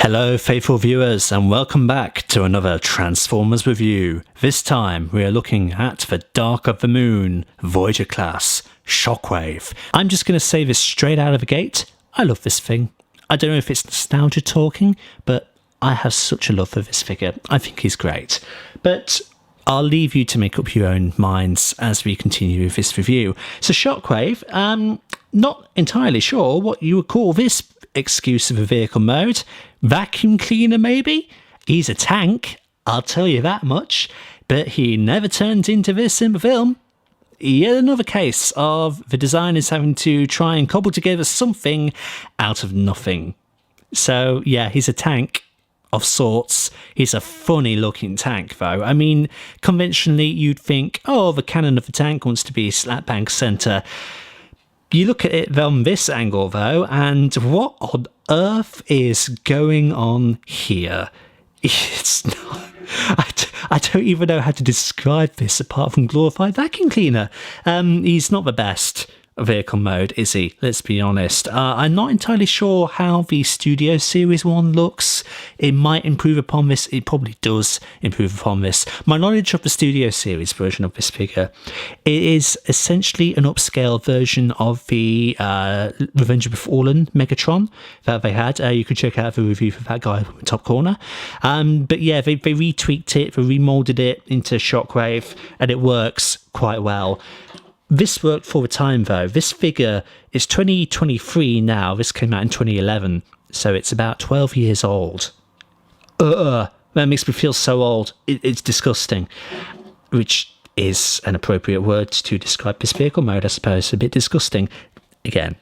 Hello faithful viewers and welcome back to another Transformers review. This time we are looking at the Dark of the Moon, Voyager class, Shockwave. I'm just going to say this straight out of the gate, I love this thing. I don't know if it's nostalgia talking, but I have such a love for this figure. I think he's great. But I'll leave you to make up your own minds as we continue with this review. So Shockwave, not entirely sure what you would call this excuse of a vehicle mode. Vacuum cleaner maybe? He's a tank, I'll tell you that much, but he never turns into this in the film. Yet another case of the designers having to try and cobble together something out of nothing. So yeah, he's a tank of sorts. He's a funny looking tank though. I mean, conventionally you'd think, oh, the cannon of the tank wants to be slap bang centre. You look at it from this angle though, and what on earth is going on here? It's not... I don't even know how to describe this apart from glorified vacuum cleaner. He's not the best vehicle mode, is he? Let's be honest. I'm not entirely sure how the Studio Series one looks. It might improve upon this. It probably does improve upon this. My knowledge of the Studio Series version of this figure, it is essentially an upscale version of the Revenge of the Fallen Megatron that they had. You could check out the review for that guy in the top corner. But yeah, they retweaked it, they remolded it into Shockwave, and it works quite well. This worked for the time though. This figure is 2023 now. This came out in 2011, so it's about 12 years old. That makes me feel so old. It's disgusting, which is an appropriate word to describe this vehicle mode, I suppose. A bit disgusting. Again,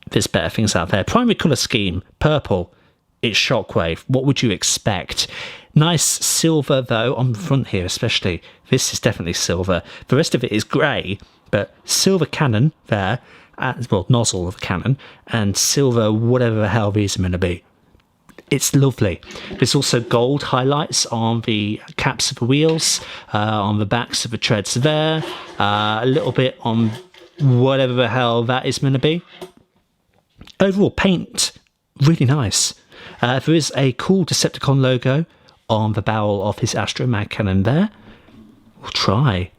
there's better things out there. Primary colour scheme, purple. It's Shockwave. What would you expect? Nice silver though on the front here especially. This is definitely silver. The rest of it is grey, but silver cannon there, well, nozzle of a cannon, and silver whatever the hell these are going to be. It's lovely. There's also gold highlights on the caps of the wheels, on the backs of the treads there, a little bit on whatever the hell that is going to be. Overall paint, really nice. There is a cool Decepticon logo on the barrel of his Astromag cannon there. We'll try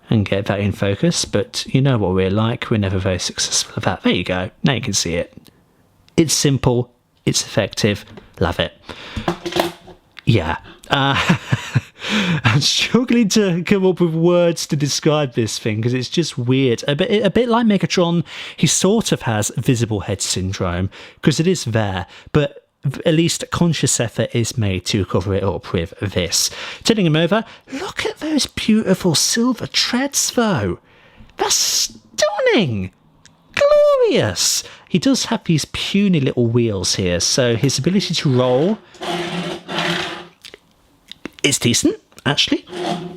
and get that in focus, but you know what we're like, we're never very successful at that. There you go, now you can see it. It's simple, it's effective, love it. Yeah, I'm struggling to come up with words to describe this thing because it's just weird. A bit like Megatron, he sort of has visible head syndrome because it is there, but at least a conscious effort is made to cover it up with this. Turning him over, look at those beautiful silver treads though. That's stunning. Glorious. He does have these puny little wheels here, so his ability to roll is decent, actually.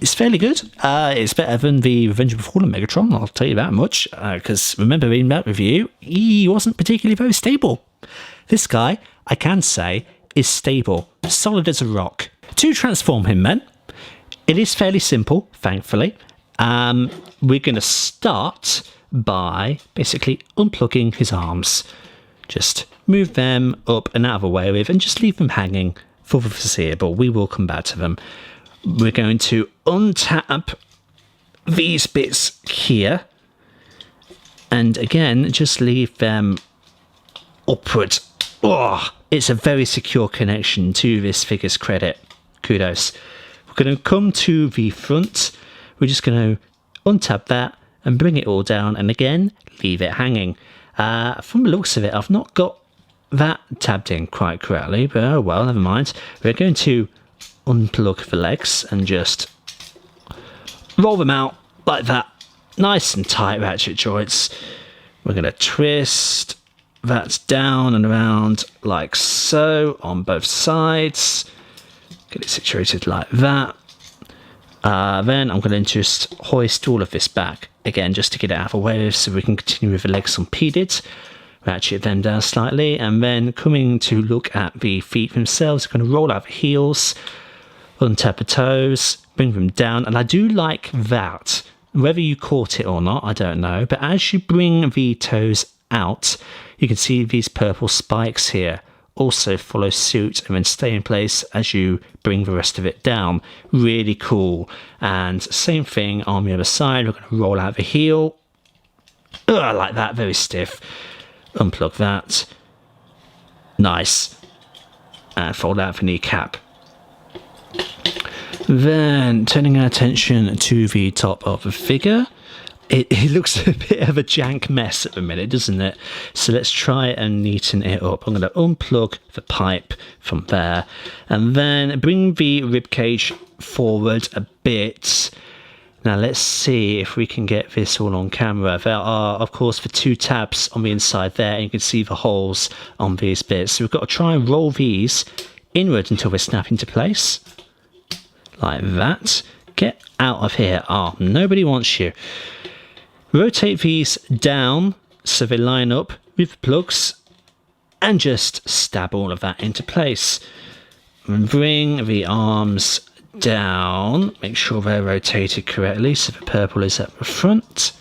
It's fairly good. It's better than the Revenge of the Fallen Megatron, I'll tell you that much, because remember in that review, he wasn't particularly very stable. This guy, I can say, is stable, solid as a rock. To transform him then, it is fairly simple, thankfully. We're going to start by basically unplugging his arms. Just move them up and out of the way with and just leave them hanging for the foreseeable. We will come back to them. We're going to untap these bits here. And again, just leave them upward. Oh, it's a very secure connection to this figure's credit. Kudos. We're going to come to the front. We're just going to untap that and bring it all down. And again, leave it hanging. From the looks of it, I've not got that tabbed in quite correctly. But oh well, never mind. We're going to unplug the legs and just roll them out like that. Nice and tight ratchet joints. We're going to twist that down and around like so on both sides. Get it situated like that. Then I'm going to just hoist all of this back again just to get it out of the way so we can continue with the legs unpeded. Ratchet them down slightly, and then coming to look at the feet themselves, I'm going to roll out the heels, untap the toes, bring them down, and I do like that. Whether you caught it or not, I don't know, but as you bring the toes out, you can see these purple spikes here also follow suit and then stay in place as you bring the rest of it down. Really cool. And same thing on the other side. We're going to roll out the heel. Like that, very stiff. Unplug that. Nice. And fold out the kneecap. Then turning our attention to the top of the figure. It looks a bit of a jank mess at the minute, doesn't it? So let's try and neaten it up. I'm going to unplug the pipe from there and then bring the ribcage forward a bit. Now let's see if we can get this all on camera. There are, of course, the 2 tabs on the inside there, and you can see the holes on these bits. So we've got to try and roll these inward until they snap into place. Like that. Get out of here, arm. Nobody wants you. Rotate these down so they line up with the plugs and just stab all of that into place. And bring the arms down, make sure they're rotated correctly so the purple is at the front.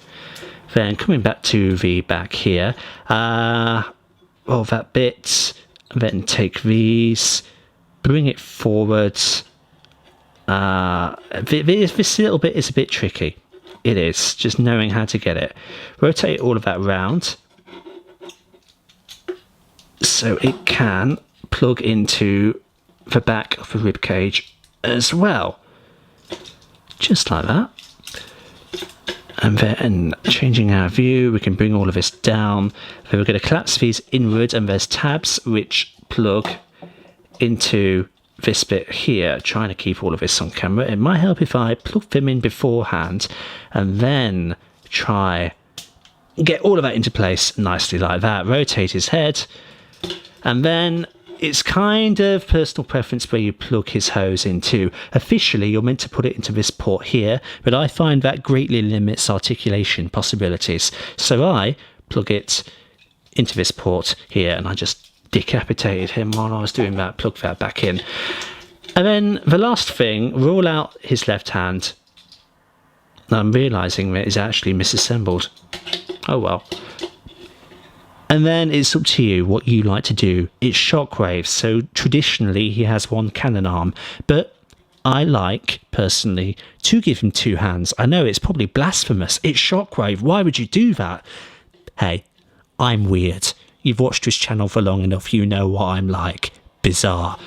Then coming back to the back here, roll that bit, then take these, bring it forwards. This little bit is a bit tricky. It is, just knowing how to get it. Rotate all of that round so it can plug into the back of the rib cage as well. Just like that. And then changing our view, we can bring all of this down. Then we're going to collapse these inward, and there's tabs which plug into this bit here, trying to keep all of this on camera. It might help if I plug them in beforehand and then try get all of that into place nicely like that. Rotate his head, and then it's kind of personal preference where you plug his hose into. Officially you're meant to put it into this port here, but I find that greatly limits articulation possibilities, so I plug it into this port here, and I just decapitated him while I was doing that. Plug that back in, and then the last thing, roll out his left hand. I'm realizing that it's actually misassembled. Oh well. And then it's up to you what you like to do. It's Shockwave, so traditionally he has 1 cannon arm, but I like personally to give him 2 hands. I know it's probably blasphemous. It's Shockwave. Why would you do that? Hey, I'm weird. You've watched this channel for long enough, you know what I'm like. Bizarre.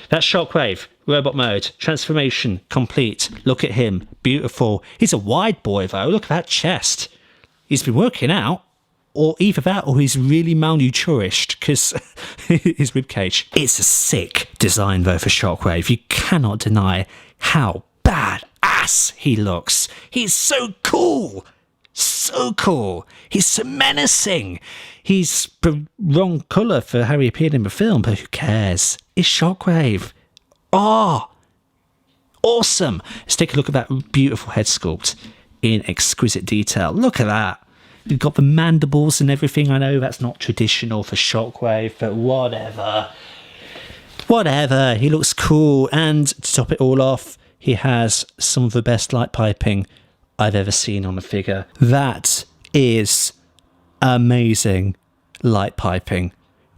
That's Shockwave. Robot mode. Transformation complete. Look at him. Beautiful. He's a wide boy though. Look at that chest. He's been working out. Or either that or he's really malnourished because his ribcage. It's a sick design though for Shockwave. You cannot deny how badass he looks. He's so cool. So cool. He's so menacing. He's the wrong colour for how he appeared in the film, but who cares? It's Shockwave. Oh, awesome. Let's take a look at that beautiful head sculpt in exquisite detail. Look at that. We've got the mandibles and everything. I know that's not traditional for Shockwave, but whatever. Whatever. He looks cool. And to top it all off, he has some of the best light piping I've ever seen on a figure. That is amazing light piping.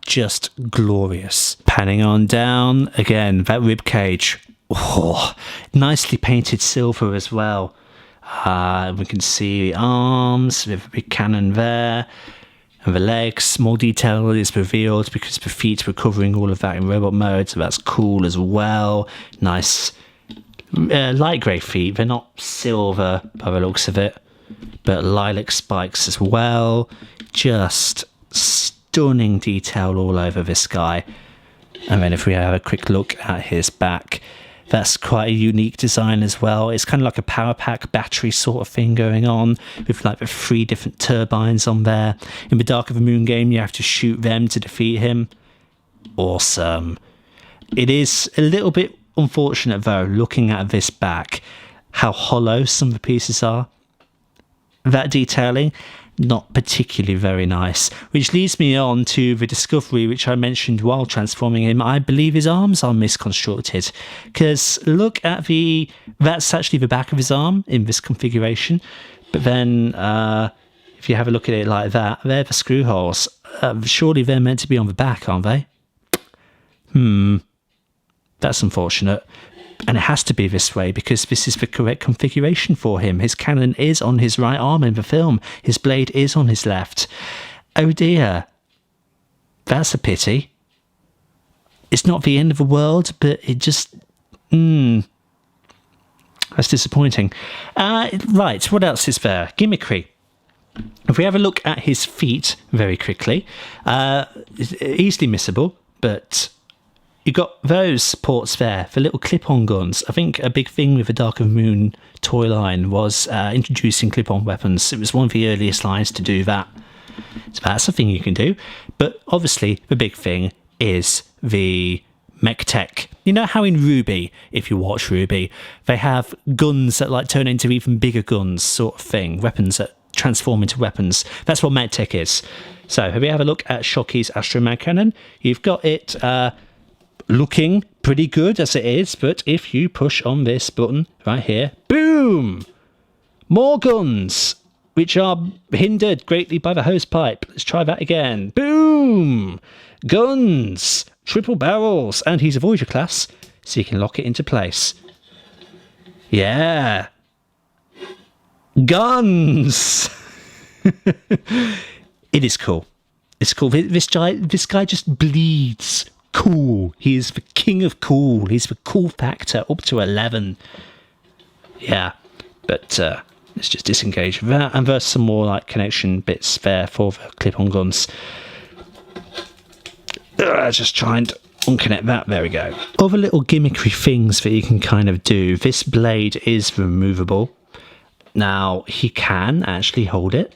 Just glorious. Panning on down, again, that rib cage. Oh, nicely painted silver as well. We can see the arms with a big cannon there. And the legs, more detail is revealed because the feet were covering all of that in robot mode, so that's cool as well. Nice light grey feet. They're not silver by the looks of it, but lilac spikes as well. Just stunning detail all over this guy. And then if we have a quick look at his back, that's quite a unique design as well. It's kind of like a power pack battery sort of thing going on with like the 3 different turbines on there. In the Dark of the Moon game, you have to shoot them to defeat him. Awesome. It is a little bit unfortunate though, looking at this back, how hollow some of the pieces are. That detailing, not particularly very nice, which leads me on to the discovery which I mentioned while transforming him. I believe his arms are misconstructed, because look at that's actually the back of his arm in this configuration, but then if you have a look at it like that, they're the screw holes. Surely they're meant to be on the back, aren't they? That's unfortunate. And it has to be this way because this is the correct configuration for him. His cannon is on his right arm in the film. His blade is on his left. Oh dear. That's a pity. It's not the end of the world, but it just... that's disappointing. Right, what else is there? Gimmickry. If we have a look at his feet very quickly, easily missable, but... You've got those ports there, the little clip-on guns. I think a big thing with the Dark of the Moon toy line was introducing clip-on weapons. It was one of the earliest lines to do that. So that's a thing you can do. But obviously, the big thing is the mech tech. You know how in Ruby, if you watch Ruby, they have guns that like turn into even bigger guns sort of thing. Weapons that transform into weapons. That's what mech tech is. So if we have a look at Shockey's Astromag Cannon, you've got it... looking pretty good as it is, but if you push on this button right here, boom! More guns, which are hindered greatly by the hose pipe. Let's try that again. Boom! Guns! Triple barrels! And he's a Voyager class, so you can lock it into place. Yeah! Guns! It is cool. It's cool. This guy just bleeds cool. He is the king of cool. He's the cool factor up to 11. Yeah, but let's just disengage that, and there's some more like connection bits there for the clip-on guns. Just try and unconnect that. There we go. Other little gimmickry things that you can kind of do. This blade is removable. Now he can actually hold it.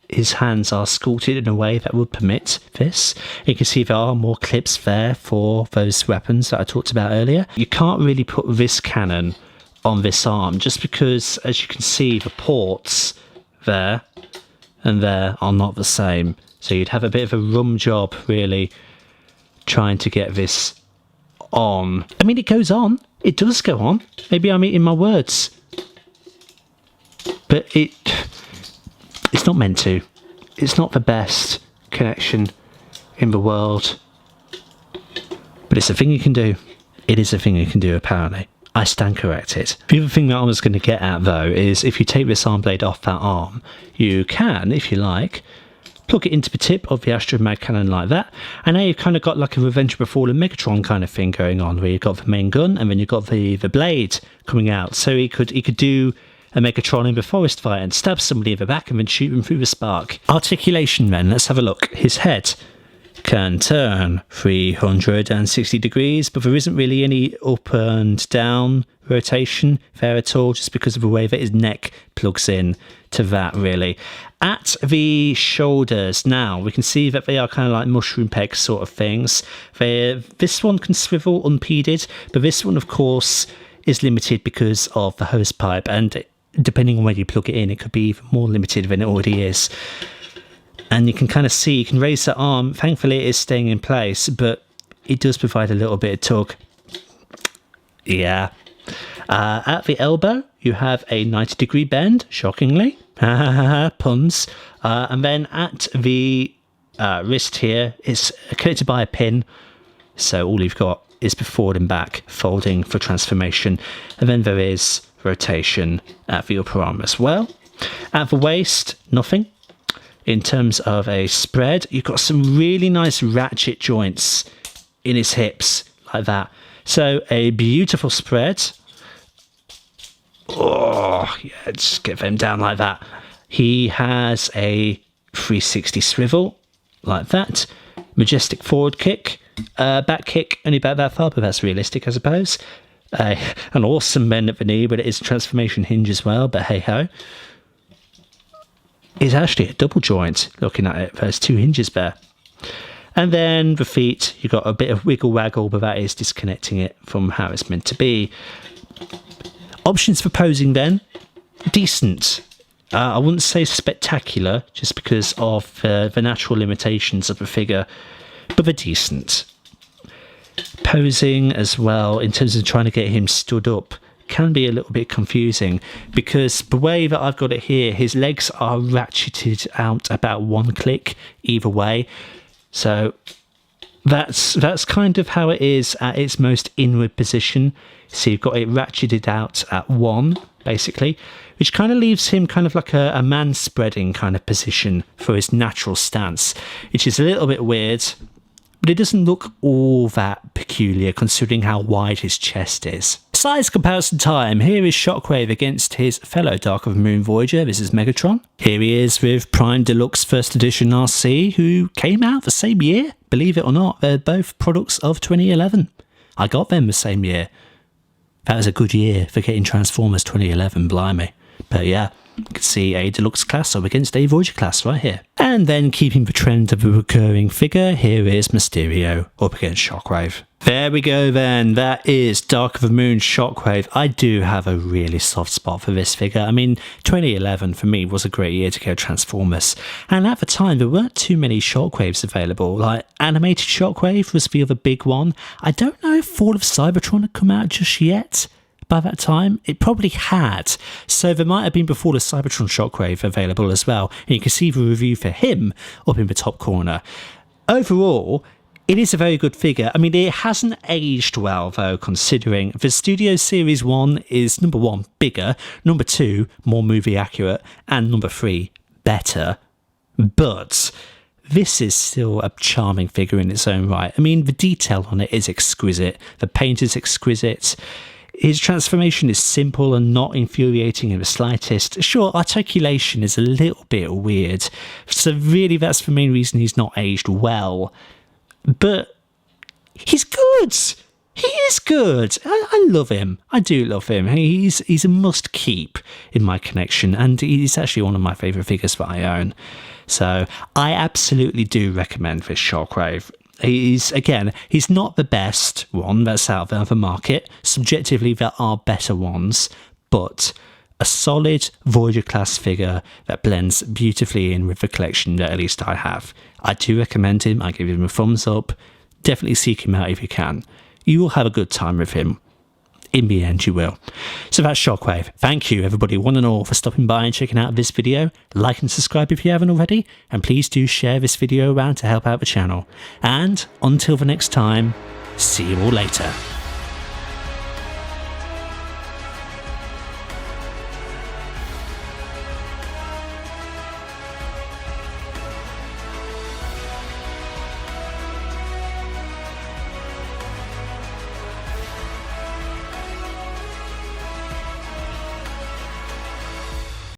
His hands are sculpted in a way that would permit this. You can see there are more clips there for those weapons that I talked about earlier. You can't really put this cannon on this arm just because, as you can see, the ports there and there are not the same. So you'd have a bit of a rum job really trying to get this on. I mean, it goes on. It does go on. Maybe I'm eating my words. But it's not meant to. It's not the best connection in the world. But it's a thing you can do. It is a thing you can do, apparently. I stand corrected. The other thing that I was going to get at, though, is if you take this arm blade off that arm, you can, if you like, plug it into the tip of the Astromag Cannon like that, and now you've kind of got like a Revenge of the Fallen Megatron kind of thing going on, where you've got the main gun, and then you've got the blade coming out. So he could do a Megatron in the forest fight and stab somebody in the back and then shoot them through the spark. Articulation then, let's have a look. His head can turn 360 degrees, but there isn't really any up and down rotation there at all, just because of the way that his neck plugs in to that really. At the shoulders now, we can see that they are kind of like mushroom pegs sort of things. This one can swivel unpeded, but this one of course is limited because of the hose pipe, and depending on where you plug it in, it could be even more limited than it already is. And you can kind of see, you can raise that arm. Thankfully, it is staying in place, but it does provide a little bit of tug. Yeah. At the elbow, you have a 90-degree bend, shockingly. Puns. And then at the wrist here, it's connected by a pin. So all you've got is the forward and back folding for transformation. And then there is rotation at the upper arm as well. At the waist, nothing. In terms of a spread, you've got some really nice ratchet joints in his hips, like that. So a beautiful spread. Oh, yeah, just get them down like that. He has a 360 swivel, like that. Majestic forward kick. Back kick, only about that far, but that's realistic, I suppose. An awesome bend at the knee, but it is a transformation hinge as well, but hey-ho. It's actually a double joint, looking at it. There's two hinges there. And then the feet, you've got a bit of wiggle waggle, but that is disconnecting it from how it's meant to be. Options for posing then, decent. I wouldn't say spectacular, just because of the natural limitations of the figure, but they're decent. Posing as well, in terms of trying to get him stood up, can be a little bit confusing, because the way that I've got it here, his legs are ratcheted out about one click either way. So that's kind of how it is at its most inward position. So you've got it ratcheted out at 1, basically, which kind of leaves him kind of like a man spreading kind of position for his natural stance, which is a little bit weird, but it doesn't look all that peculiar considering how wide his chest is. Size comparison time. Here is Shockwave against his fellow Dark of the Moon Voyager. This is Megatron. Here he is with Prime Deluxe First Edition RC, who came out the same year. Believe it or not, they're both products of 2011. I got them the same year. That was a good year for getting Transformers 2011, blimey. But yeah, you can see a Deluxe class up against a Voyager class right here. And then keeping the trend of a recurring figure, here is Mysterio up against Shockwave. There we go then, that is Dark of the Moon Shockwave. I do have a really soft spot for this figure. I mean, 2011 for me was a great year to get Transformers. And at the time, there weren't too many Shockwaves available. Like, Animated Shockwave was the other big one. I don't know if Fall of Cybertron had come out just yet. By that time, it probably had, so there might have been before the Cybertron Shockwave available as well, and you can see the review for him up in the top corner. Overall, it is a very good figure. I mean, it hasn't aged well though, considering the Studio Series 1 is number 1, bigger, number 2, more movie accurate, and number 3, better. But this is still a charming figure in its own right. I mean, the detail on it is exquisite, the paint is exquisite. His transformation is simple and not infuriating in the slightest. Sure, articulation is a little bit weird, so really that's the main reason he's not aged well. But he's good! He is good! I love him. I do love him. He's a must keep in my collection, and he's actually one of my favourite figures that I own. So I absolutely do recommend this Shockwave. He's not the best one that's out there on the market. Subjectively, there are better ones, but a solid Voyager class figure that blends beautifully in with the collection that at least I have. I do recommend him. I give him a thumbs up. Definitely seek him out if you can. You will have a good time with him. In the end, you will. So that's Shockwave. Thank you, everybody, one and all, for stopping by and checking out this video. Like and subscribe if you haven't already. And please do share this video around to help out the channel. And until the next time, see you all later.